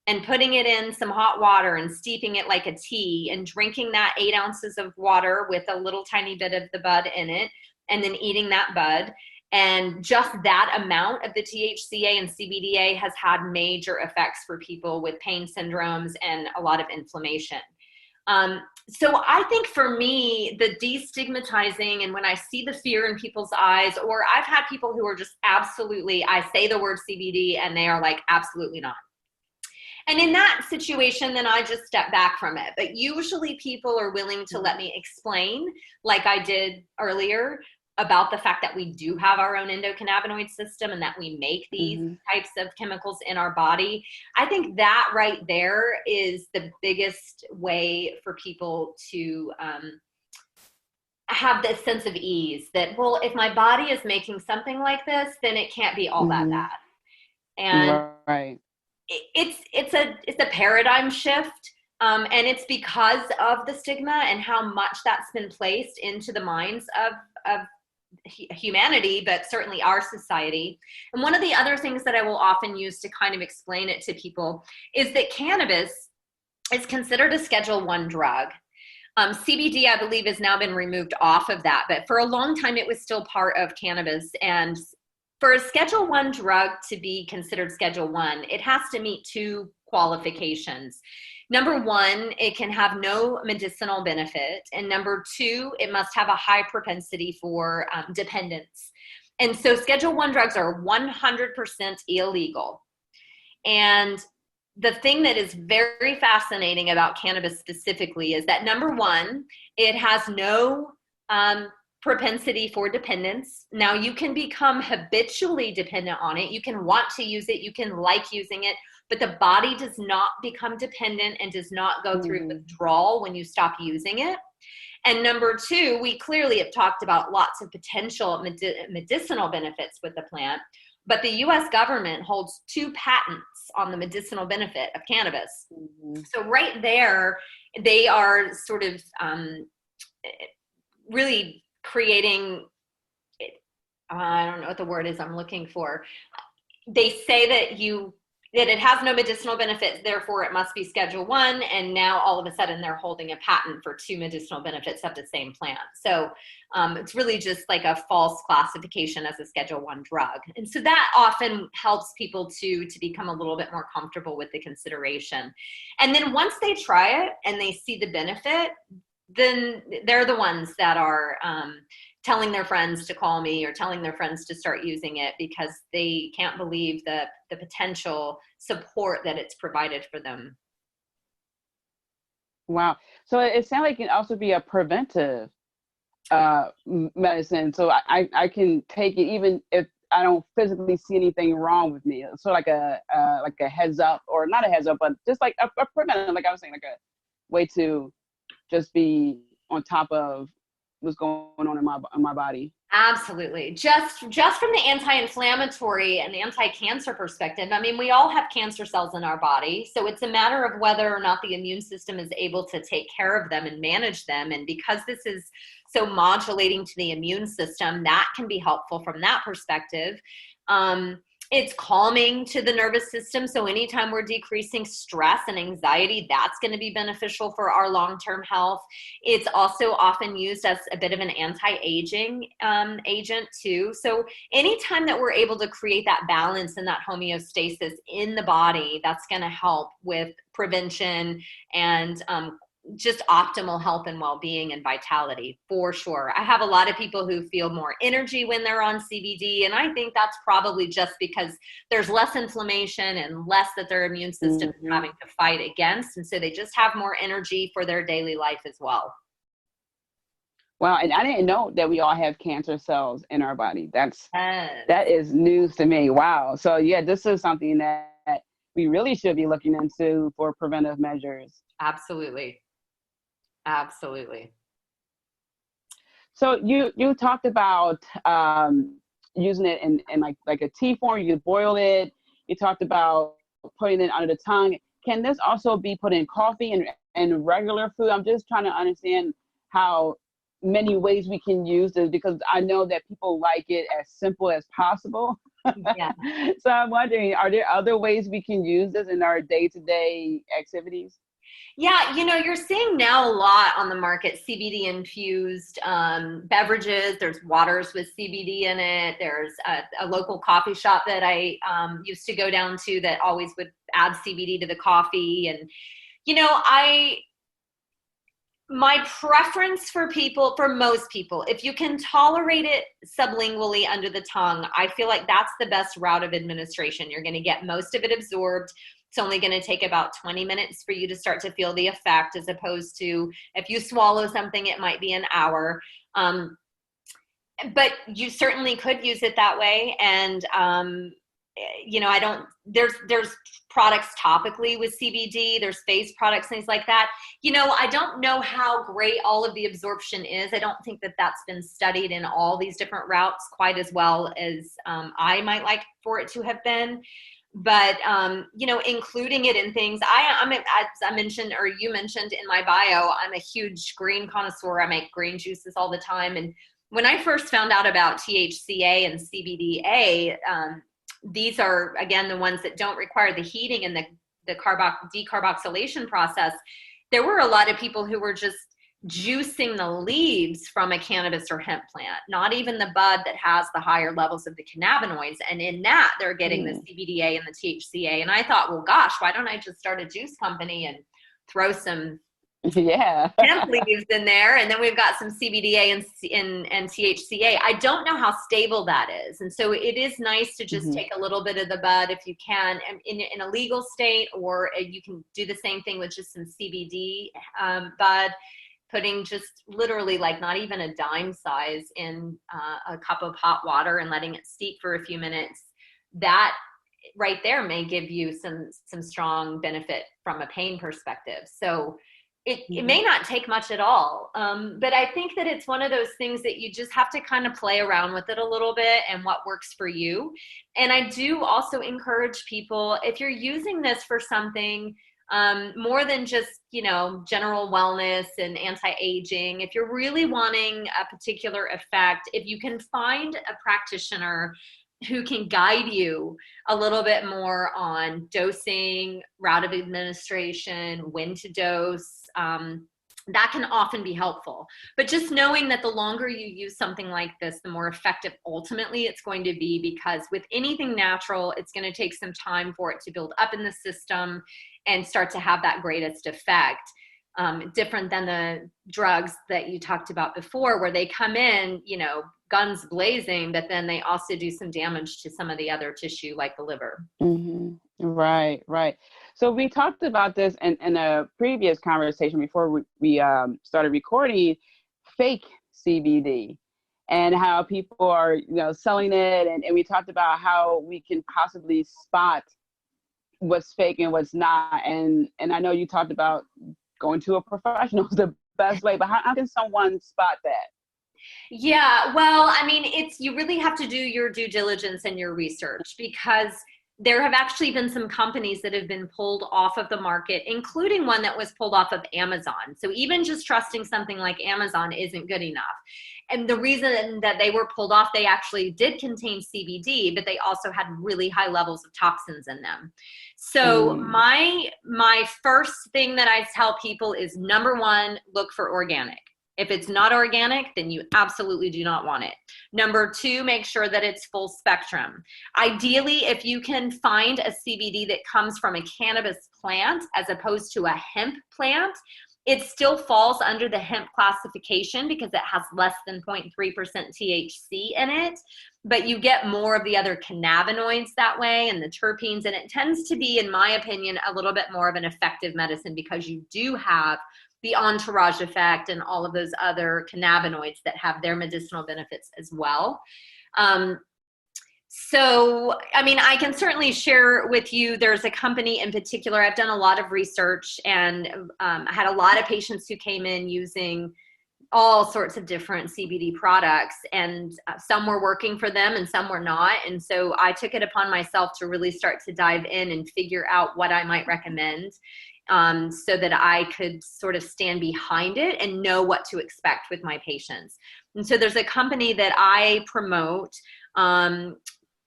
and putting it in some hot water and steeping it like a tea and drinking that 8 ounces of water with a little tiny bit of the bud in it, and then eating that bud. And just that amount of the THCA and CBDA has had major effects for people with pain syndromes and a lot of inflammation. So I think for me, the destigmatizing, and when I see the fear in people's eyes, or I've had people who are just absolutely, I say the word CBD and they are like, absolutely not. And in that situation, then I just step back from it. But usually people are willing to let me explain, like I did earlier, about the fact that we do have our own endocannabinoid system and that we make these types of chemicals in our body. I think that right there is the biggest way for people to have this sense of ease that, well, if my body is making something like this, then it can't be all that bad. And right. It's a paradigm shift. And it's because of the stigma and how much that's been placed into the minds of humanity, but certainly our society. And one of the other things that I will often use to kind of explain it to people is that cannabis is considered a Schedule I drug. CBD, I believe, has now been removed off of that, but for a long time it was still part of cannabis. And for a Schedule I drug to be considered Schedule I, it has to meet 2 qualifications. Number 1, it can have no medicinal benefit. And number 2, it must have a high propensity for dependence. And so Schedule I drugs are 100% illegal. And the thing that is very fascinating about cannabis specifically is that, number 1, it has no propensity for dependence. Now, you can become habitually dependent on it. You can want to use it. You can like using it. But the body does not become dependent and does not go through withdrawal when you stop using it. And number 2, we clearly have talked about lots of potential medicinal benefits with the plant, but the US government holds 2 patents on the medicinal benefit of cannabis. So right there, they are sort of really creating, I don't know what the word is I'm looking for. They say that it has no medicinal benefits, therefore it must be Schedule I, and now all of a sudden they're holding a patent for 2 medicinal benefits of the same plant. So it's really just like a false classification as a Schedule I drug. And so that often helps people to become a little bit more comfortable with the consideration. And then once they try it and they see the benefit, then they're the ones that are telling their friends to call me or telling their friends to start using it because they can't believe the potential support that it's provided for them. Wow. So it sounds like it can also be a preventive medicine. So I can take it even if I don't physically see anything wrong with me. So like a heads up, or not a heads up, but just like a preventive, like I was saying, like a way to just be on top of what's going on in my body. Absolutely. Just from the anti-inflammatory and the anti-cancer perspective, I mean, we all have cancer cells in our body. So it's a matter of whether or not the immune system is able to take care of them and manage them. And because this is so modulating to the immune system, that can be helpful from that perspective. It's calming to the nervous system. So anytime we're decreasing stress and anxiety, that's going to be beneficial for our long-term health. It's also often used as a bit of an anti-aging agent too. So anytime that we're able to create that balance and that homeostasis in the body, that's going to help with prevention and just optimal health and well-being and vitality for sure. I have a lot of people who feel more energy when they're on CBD, and I think that's probably just because there's less inflammation and less that their immune system is having to fight against, and so they just have more energy for their daily life as well. Wow, and I didn't know that we all have cancer cells in our body. That is news to me. Wow. So yeah, this is something that we really should be looking into for preventive measures. Absolutely. Absolutely. So you talked about using it in like a tea form. You boil it. You talked about putting it under the tongue. Can this also be put in coffee and regular food? I'm just trying to understand how many ways we can use this, because I know that people like it as simple as possible. Yeah. So I'm wondering, are there other ways we can use this in our day-to-day activities? Yeah, you're seeing now a lot on the market, CBD infused beverages. There's waters with CBD in it. There's a local coffee shop that I used to go down to that always would add CBD to the coffee. And, my preference for most people, if you can tolerate it sublingually under the tongue, I feel like that's the best route of administration. You're going to get most of it absorbed. It's only going to take about 20 minutes for you to start to feel the effect, as opposed to if you swallow something, it might be an hour. But you certainly could use it that way. And, there's products topically with CBD, there's face products, things like that. I don't know how great all of the absorption is. I don't think that that's been studied in all these different routes quite as well as I might like for it to have been. But, including it in things, as I mentioned, or you mentioned in my bio, I'm a huge green connoisseur. I make green juices all the time. And when I first found out about THCA and CBDA, these are, again, the ones that don't require the heating and the decarboxylation process. There were a lot of people who were just juicing the leaves from a cannabis or hemp plant, not even the bud that has the higher levels of the cannabinoids. And in that, they're getting the CBDA and the THCA. And I thought, well, gosh, why don't I just start a juice company and throw some hemp leaves in there, and then we've got some CBDA and THCA. I don't know how stable that is, and so it is nice to just take a little bit of the bud if you can, in a legal state, or you can do the same thing with just some CBD bud, putting just literally like not even a dime size in a cup of hot water and letting it steep for a few minutes. That right there may give you some strong benefit from a pain perspective. So it may not take much at all. But I think that it's one of those things that you just have to kind of play around with it a little bit and what works for you. And I do also encourage people, if you're using this for something more than just, general wellness and anti-aging, if you're really wanting a particular effect, if you can find a practitioner who can guide you a little bit more on dosing, route of administration, when to dose, that can often be helpful. But just knowing that the longer you use something like this, the more effective ultimately it's going to be, because with anything natural, it's going to take some time for it to build up in the system and start to have that greatest effect. Different than the drugs that you talked about before, where they come in, guns blazing, but then they also do some damage to some of the other tissue like the liver. Right. So we talked about this in a previous conversation before we started recording, fake CBD, and how people are, selling it. And we talked about how we can possibly spot what's fake and what's not. And I know you talked about going to a professional is the best way, but how can someone spot that? Yeah, well, I mean, you really have to do your due diligence and your research, because there have actually been some companies that have been pulled off of the market, including one that was pulled off of Amazon. So even just trusting something like Amazon isn't good enough. And the reason that they were pulled off, they actually did contain CBD, but they also had really high levels of toxins in them. So my first thing that I tell people is, number one, look for organic. If it's not organic, then you absolutely do not want it. Number two, make sure that it's full spectrum. Ideally, if you can find a CBD that comes from a cannabis plant as opposed to a hemp plant, it still falls under the hemp classification because it has less than 0.3% THC in it, but you get more of the other cannabinoids that way and the terpenes, and it tends to be, in my opinion, a little bit more of an effective medicine because you do have the entourage effect and all of those other cannabinoids that have their medicinal benefits as well. So, I mean, I can certainly share with you, there's a company in particular, I've done a lot of research, and I had a lot of patients who came in using all sorts of different CBD products, and some were working for them and some were not. And so I took it upon myself to really start to dive in and figure out what I might recommend, so that I could sort of stand behind it and know what to expect with my patients. And so there's a company that I promote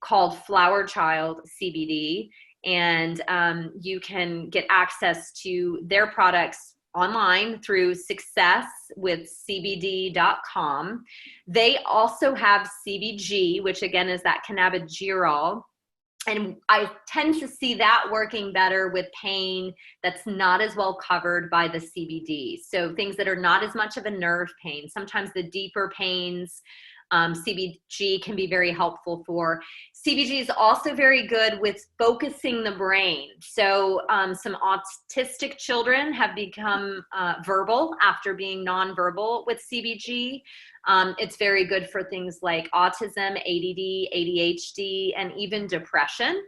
called Flower Child CBD, and you can get access to their products online through successwithcbd.com. They also have CBG, which again is that cannabigerol. And I tend to see that working better with pain that's not as well covered by the CBD. So things that are not as much of a nerve pain, sometimes the deeper pains, CBG can be very helpful for. CBG is also very good with focusing the brain. So some autistic children have become verbal after being nonverbal with CBG. It's very good for things like autism, ADD, ADHD, and even depression.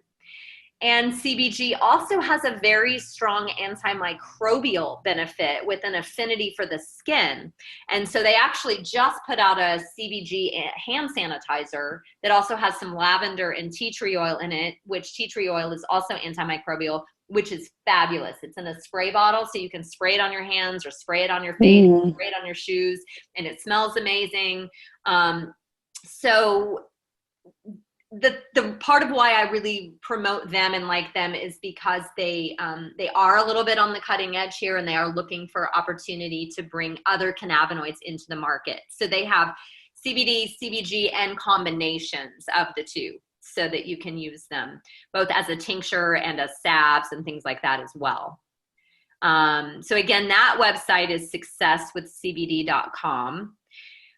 And CBG also has a very strong antimicrobial benefit with an affinity for the skin. And so they actually just put out a CBG hand sanitizer that also has some lavender and tea tree oil in it, which tea tree oil is also antimicrobial, which is fabulous. It's in a spray bottle, so you can spray it on your hands or spray it on your face, spray it on your shoes, and it smells amazing. So the part of why I really promote them and like them is because they are a little bit on the cutting edge here, and they are looking for opportunity to bring other cannabinoids into the market. So they have CBD, CBG, and combinations of the two, so that you can use them both as a tincture and as salves and things like that as well. So again, that website is successwithcbd.com.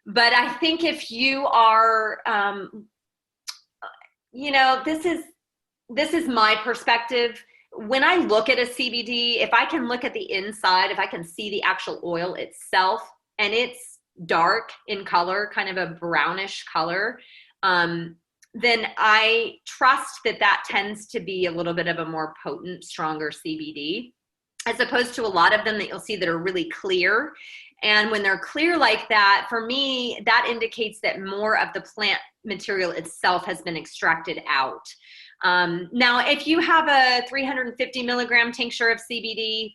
But I think if you are this is my perspective. When I look at a CBD, if I can look at the inside, if I can see the actual oil itself, and it's dark in color, kind of a brownish color, then I trust that tends to be a little bit of a more potent, stronger CBD, as opposed to a lot of them that you'll see that are really clear. And when they're clear like that, for me, that indicates that more of the plant material itself has been extracted out. Now, if you have a 350 milligram tincture of CBD,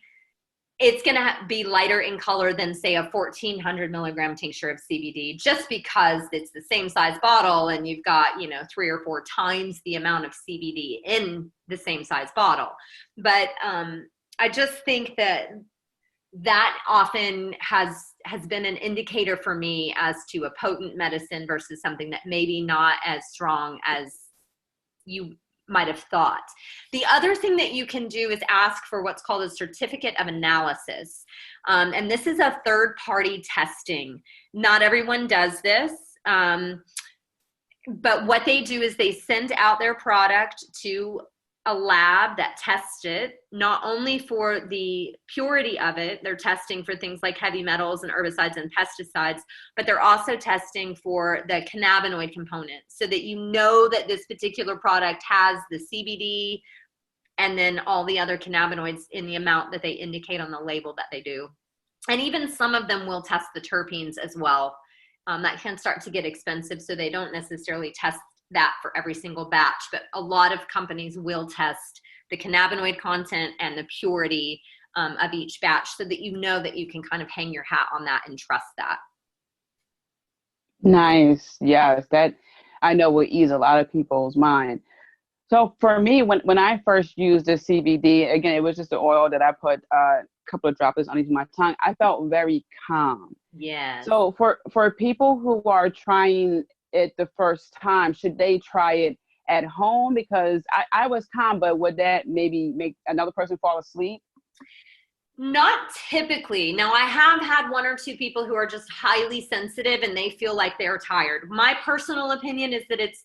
it's going to be lighter in color than, say, a 1400 milligram tincture of CBD, just because it's the same size bottle and you've got, 3 or 4 times the amount of CBD in the same size bottle. But I just think that often has been an indicator for me as to a potent medicine versus something that maybe not as strong as you might have thought. The other thing that you can do is ask for what's called a certificate of analysis. And this is a third-party testing. Not everyone does this. But what they do is they send out their product to a lab that tests it, not only for the purity of it, they're testing for things like heavy metals and herbicides and pesticides, but they're also testing for the cannabinoid component, so that you know that this particular product has the CBD and then all the other cannabinoids in the amount that they indicate on the label that they do. And even some of them will test the terpenes as well. that can start to get expensive. So they don't necessarily test that for every single batch, but a lot of companies will test the cannabinoid content and the purity of each batch, so that you know that you can kind of hang your hat on that and trust that. Nice. Yes, that I know will ease a lot of people's mind. So for me, when I first used the CBD, again, it was just the oil that I put a couple of droplets underneath my tongue. I felt very calm. Yes. So for people who are trying it the first time, should they try it at home? Because I was calm, but would that maybe make another person fall asleep? Not typically. Now, I have had one or two people who are just highly sensitive and they feel like they're tired. My personal opinion is that it's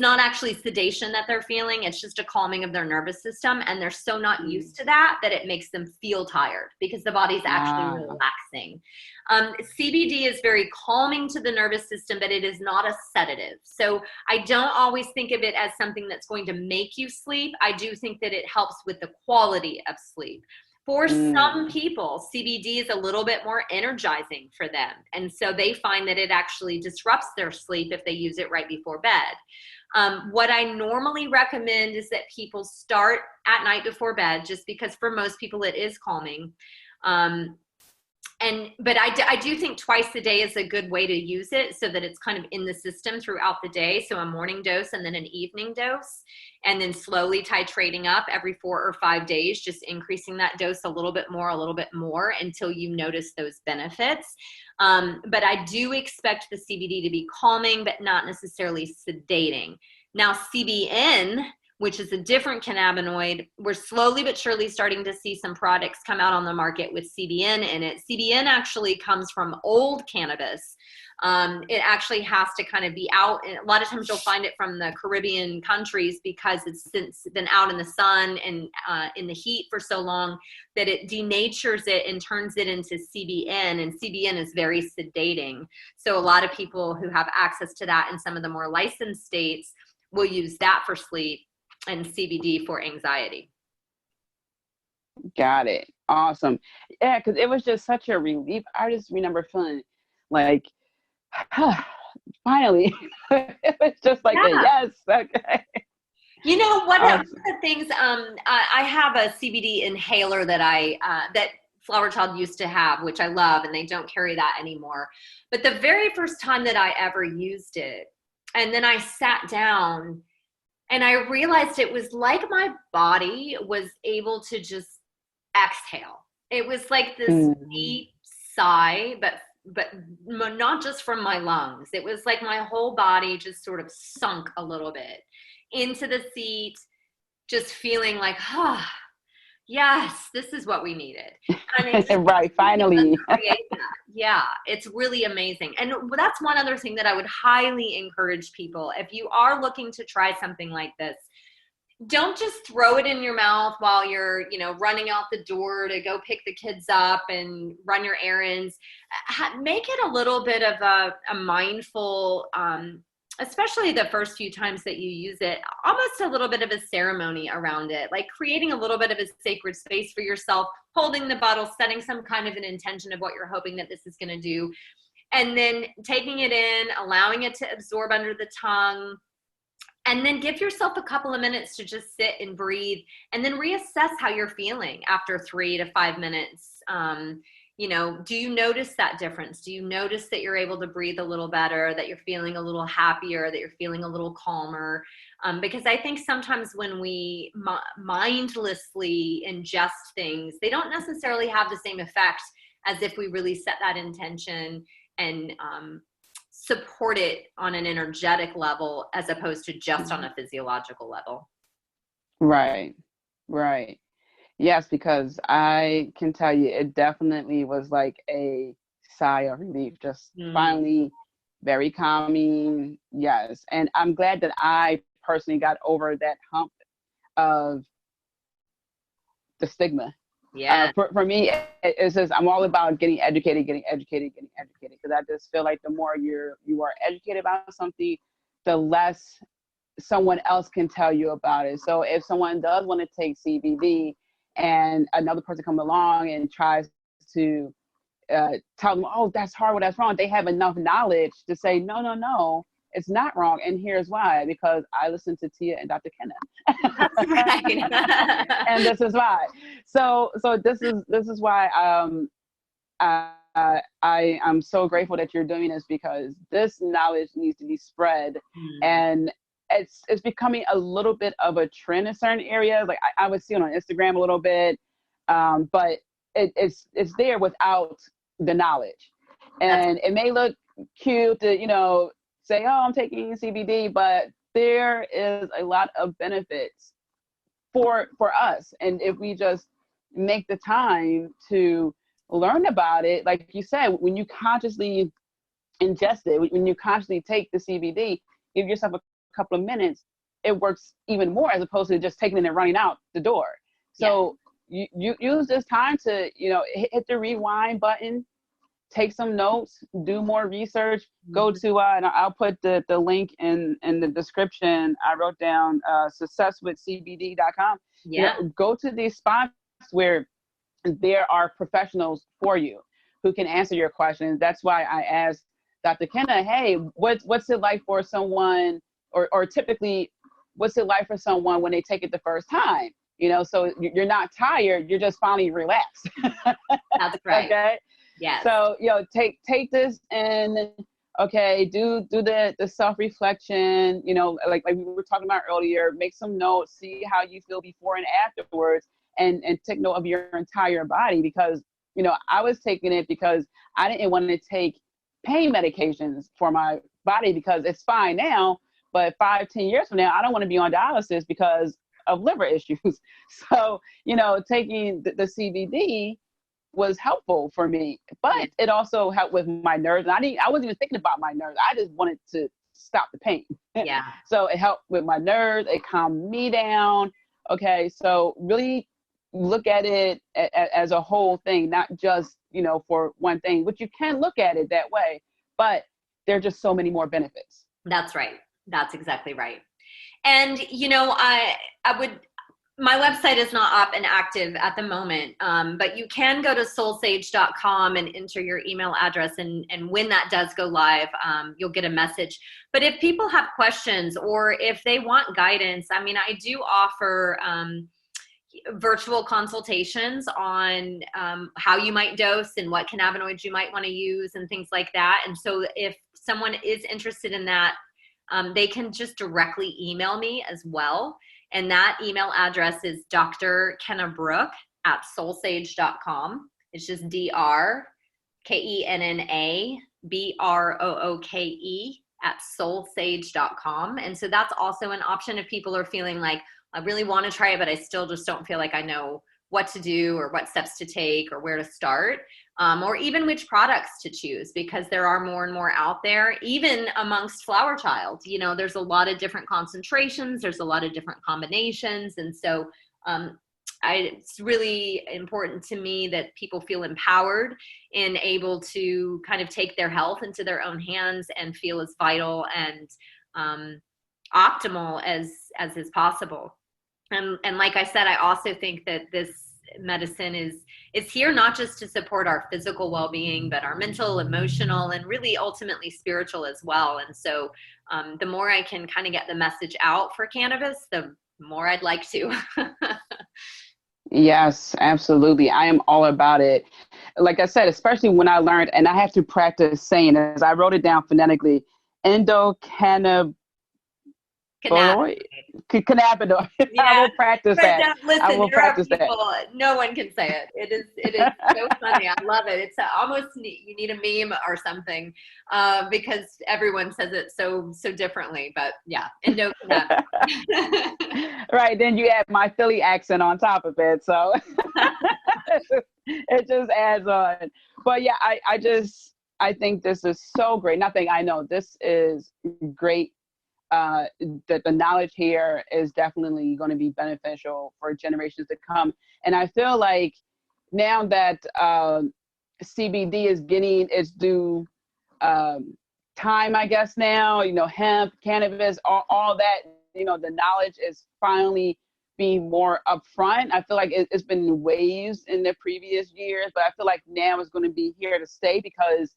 not actually sedation that they're feeling. It's just a calming of their nervous system. And they're so not used to that it makes them feel tired, because the body's actually relaxing. CBD is very calming to the nervous system, but it is not a sedative. So I don't always think of it as something that's going to make you sleep. I do think that it helps with the quality of sleep. For some people, CBD is a little bit more energizing for them. And so they find that it actually disrupts their sleep if they use it right before bed. What I normally recommend is that people start at night before bed, just because for most people it is calming. But I do think twice a day is a good way to use it, so that it's kind of in the system throughout the day. So a morning dose and then an evening dose, and then slowly titrating up every 4 or 5 days, just increasing that dose a little bit more until you notice those benefits. But I do expect the CBD to be calming, but not necessarily sedating. Now, CBN, which is a different cannabinoid, we're slowly but surely starting to see some products come out on the market with CBN in it. CBN actually comes from old cannabis. It actually has to kind of be out. And a lot of times you'll find it from the Caribbean countries, because it's since been out in the sun and in the heat for so long that it denatures it and turns it into CBN. And CBN is very sedating. So a lot of people who have access to that in some of the more licensed states will use that for sleep, and CBD for anxiety. Got it. Awesome. Yeah, because it was just such a relief. I just remember feeling like, finally. It was just like a yes. Okay. You know, one of the things, I have a CBD inhaler that that Flower Child used to have, which I love, and they don't carry that anymore. But the very first time that I ever used it, and then I sat down, and I realized it was like my body was able to just exhale. It was like this deep sigh, but not just from my lungs. It was like my whole body just sort of sunk a little bit into the seat, just feeling like, yes, this is what we needed. And right, finally. Yeah, it's really amazing. And that's one other thing that I would highly encourage people. If you are looking to try something like this, don't just throw it in your mouth while you're, running out the door to go pick the kids up and run your errands. Make it a little bit of a mindful, especially the first few times that you use it, almost a little bit of a ceremony around it, like creating a little bit of a sacred space for yourself, holding the bottle, setting some kind of an intention of what you're hoping that this is going to do, and then taking it in, allowing it to absorb under the tongue, and then give yourself a couple of minutes to just sit and breathe, and then reassess how you're feeling after 3 to 5 minutes. Do you notice that difference? Do you notice that you're able to breathe a little better, that you're feeling a little happier, that you're feeling a little calmer? Because I think sometimes when we mindlessly ingest things, they don't necessarily have the same effect as if we really set that intention and support it on an energetic level, as opposed to just on a physiological level. Right. Yes, because I can tell you, it definitely was like a sigh of relief, just finally very calming. Yes. And I'm glad that I personally got over that hump of the stigma. Yeah. For me, it's just, I'm all about getting educated, because I just feel like the more you are educated about something, the less someone else can tell you about it. So if someone does want to take CBD and another person comes along and tries to tell them, oh, that's horrible, that's wrong. They have enough knowledge to say, no, it's not wrong. And here's why, because I listen to Tia and Dr. Kenna. That's right. And this is why. So this is why I'm so grateful that you're doing this, because this knowledge needs to be spread. And it's becoming a little bit of a trend in certain areas. Like I would see it on Instagram a little bit, but it's there without the knowledge. And it may look cute to, say, oh, I'm taking CBD, but there is a lot of benefits for us. And if we just make the time to learn about it, like you said, when you consciously ingest it, when you consciously take the CBD, give yourself a couple of minutes, it works even more, as opposed to just taking it and running out the door. So you use this time to, hit the rewind button, take some notes, do more research, go to, and I'll put the link in the description. I wrote down successwithcbd.com. Go to these spots where there are professionals for you who can answer your questions. That's why I asked Dr. Kenna, hey, what's it like for someone, or typically, what's it like for someone when they take it the first time? So you're not tired, you're just finally relaxed. That's right. Okay. Yeah. So, take this and, okay, do the self-reflection, like we were talking about earlier, make some notes, see how you feel before and afterwards, and take note of your entire body, because, I was taking it because I didn't want to take pain medications for my body, because it's fine now, but 5-10 years from now, I don't want to be on dialysis because of liver issues. So, taking the CBD was helpful for me, but it also helped with my nerves. And I wasn't even thinking about my nerves. I just wanted to stop the pain. Yeah. So it helped with my nerves. It calmed me down. Okay. So really look at it as a whole thing, not just, for one thing, which you can look at it that way, but there are just so many more benefits. That's right. That's exactly right. And, my website is not up and active at the moment, but you can go to soulsage.com and enter your email address. And when that does go live, you'll get a message. But if people have questions, or if they want guidance, I do offer virtual consultations on how you might dose and what cannabinoids you might want to use and things like that. And so if someone is interested in that, they can just directly email me as well. And that email address is drkennabrooke at soulsage.com. It's just drkennabrooke at soulsage.com. And so that's also an option if people are feeling like, I really want to try it, but I still just don't feel like I know what to do or what steps to take or where to start, or even which products to choose, because there are more and more out there, even amongst flower child. There's a lot of different concentrations, there's a lot of different combinations. And so it's really important to me that people feel empowered and able to kind of take their health into their own hands and feel as vital and optimal as is possible. And like I said, I also think that this medicine is here not just to support our physical well-being, but our mental, emotional, and really ultimately spiritual as well. And so the more I can kind of get the message out for cannabis, the more I'd like to. Yes, absolutely. I am all about it. Like I said, especially when I learned, and I have to practice saying it, as I wrote it down phonetically, endocannabinoid. Cannabinoid. Yeah. I will practice that. Listen, I will practice that. No one can say it. It is so funny. I love it. It's almost, you need a meme or something, because everyone says it so differently. But yeah, endocannabinoid. Right. Then you add my Philly accent on top of it, so it just adds on. But yeah, I think this is so great. I know this is great. That the knowledge here is definitely going to be beneficial for generations to come. And I feel like now that CBD is getting its due time, I guess now, hemp, cannabis, all that, the knowledge is finally be more upfront. I feel like it's been waves in the previous years, but I feel like now it's going to be here to stay because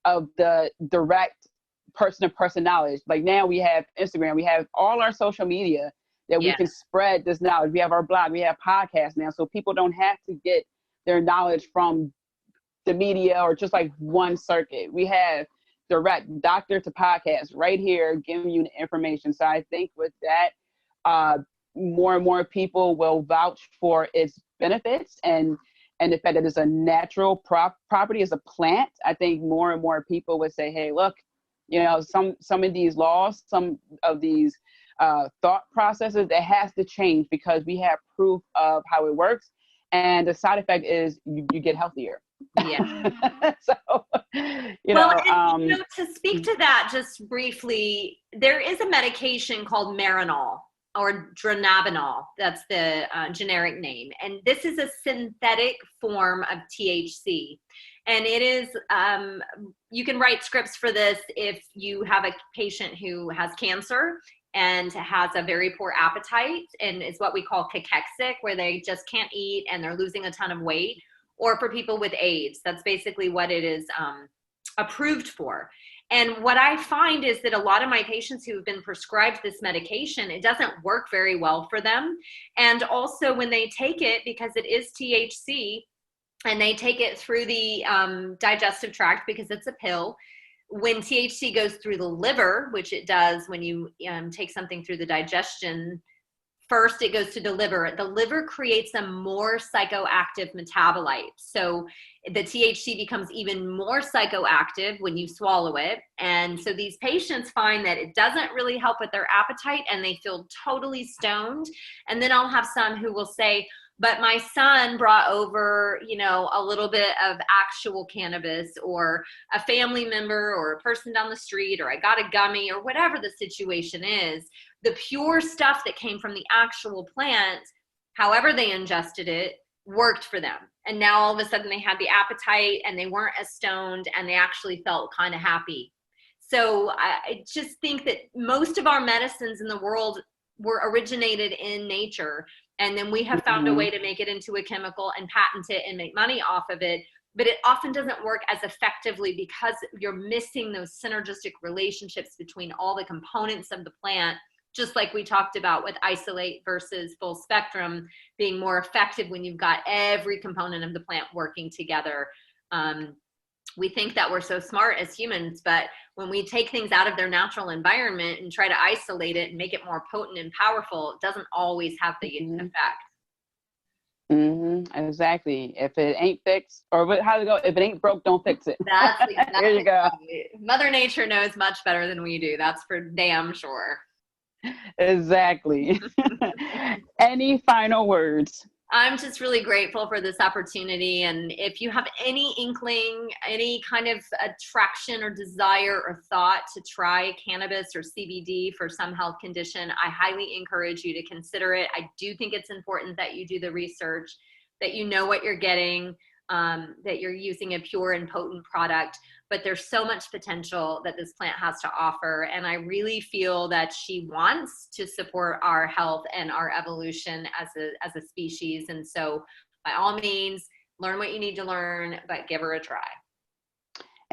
of the direct person-to-person knowledge. Like now we have Instagram, we have all our social media that we can spread this knowledge. We have our blog, we have podcasts now, so people don't have to get their knowledge from the media or just like one circuit. We have direct doctor to podcast right here giving you the information. So I think with that, more and more people will vouch for its benefits and the fact that it's a natural property, as a plant. I think more and more people would say, hey, look, you know, some of these laws, some of these thought processes, that has to change because we have proof of how it works. And the side effect is you get healthier. Yeah. So, you know, to speak to that just briefly, there is a medication called Marinol or dronabinol. That's the generic name. And this is a synthetic form of THC. And it is, you can write scripts for this if you have a patient who has cancer and has a very poor appetite and is what we call cachexic, where they just can't eat and they're losing a ton of weight, or for people with AIDS. That's basically what it is approved for. And what I find is that a lot of my patients who have been prescribed this medication, it doesn't work very well for them. And also when they take it, because it is THC, and they take it through the digestive tract because it's a pill, when THC goes through the liver, which it does when you take something through the digestion, first it goes to the liver. The liver creates a more psychoactive metabolite. So the THC becomes even more psychoactive when you swallow it. And so these patients find that it doesn't really help with their appetite and they feel totally stoned. And then I'll have some who will say, but my son brought over, you know, a little bit of actual cannabis, or a family member or a person down the street, or I got a gummy, or whatever the situation is. The pure stuff that came from the actual plant, however they ingested it, worked for them. And now all of a sudden they had the appetite and they weren't as stoned and they actually felt kind of happy. So I just think that most of our medicines in the world were originated in nature. And then we have found a way to make it into a chemical and patent it and make money off of it. But it often doesn't work as effectively because you're missing those synergistic relationships between all the components of the plant, just like we talked about with isolate versus full spectrum being more effective when you've got every component of the plant working together. We think that we're so smart as humans, but when we take things out of their natural environment and try to isolate it and make it more potent and powerful, it doesn't always have the effect. Exactly. If it ain't fixed, or how to go, if it ain't broke, don't fix it. That's exactly There you go. Right. Mother Nature knows much better than we do. That's for damn sure. Exactly. Any final words? I'm just really grateful for this opportunity. And if you have any inkling, any kind of attraction or desire or thought to try cannabis or CBD for some health condition, I highly encourage you to consider it. I do think it's important that you do the research, that you know what you're getting, that you're using a pure and potent product. But there's so much potential that this plant has to offer. And I really feel that she wants to support our health and our evolution as a species. And so by all means, learn what you need to learn, but give her a try.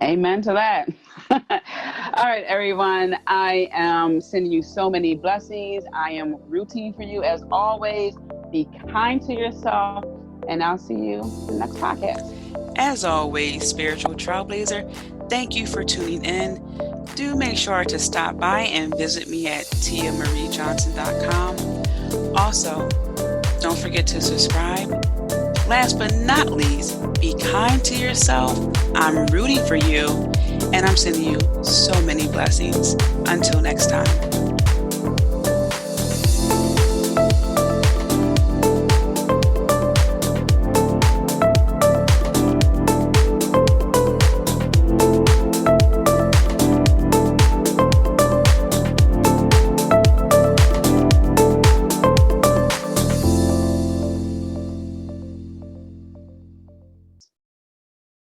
Amen to that. All right, everyone. I am sending you so many blessings. I am rooting for you as always. Be kind to yourself, and I'll see you in the next podcast. As always, Spiritual Trailblazer, thank you for tuning in. Do make sure to stop by and visit me at tiamariejohnson.com. Also, don't forget to subscribe. Last but not least, be kind to yourself. I'm rooting for you, and I'm sending you so many blessings. Until next time.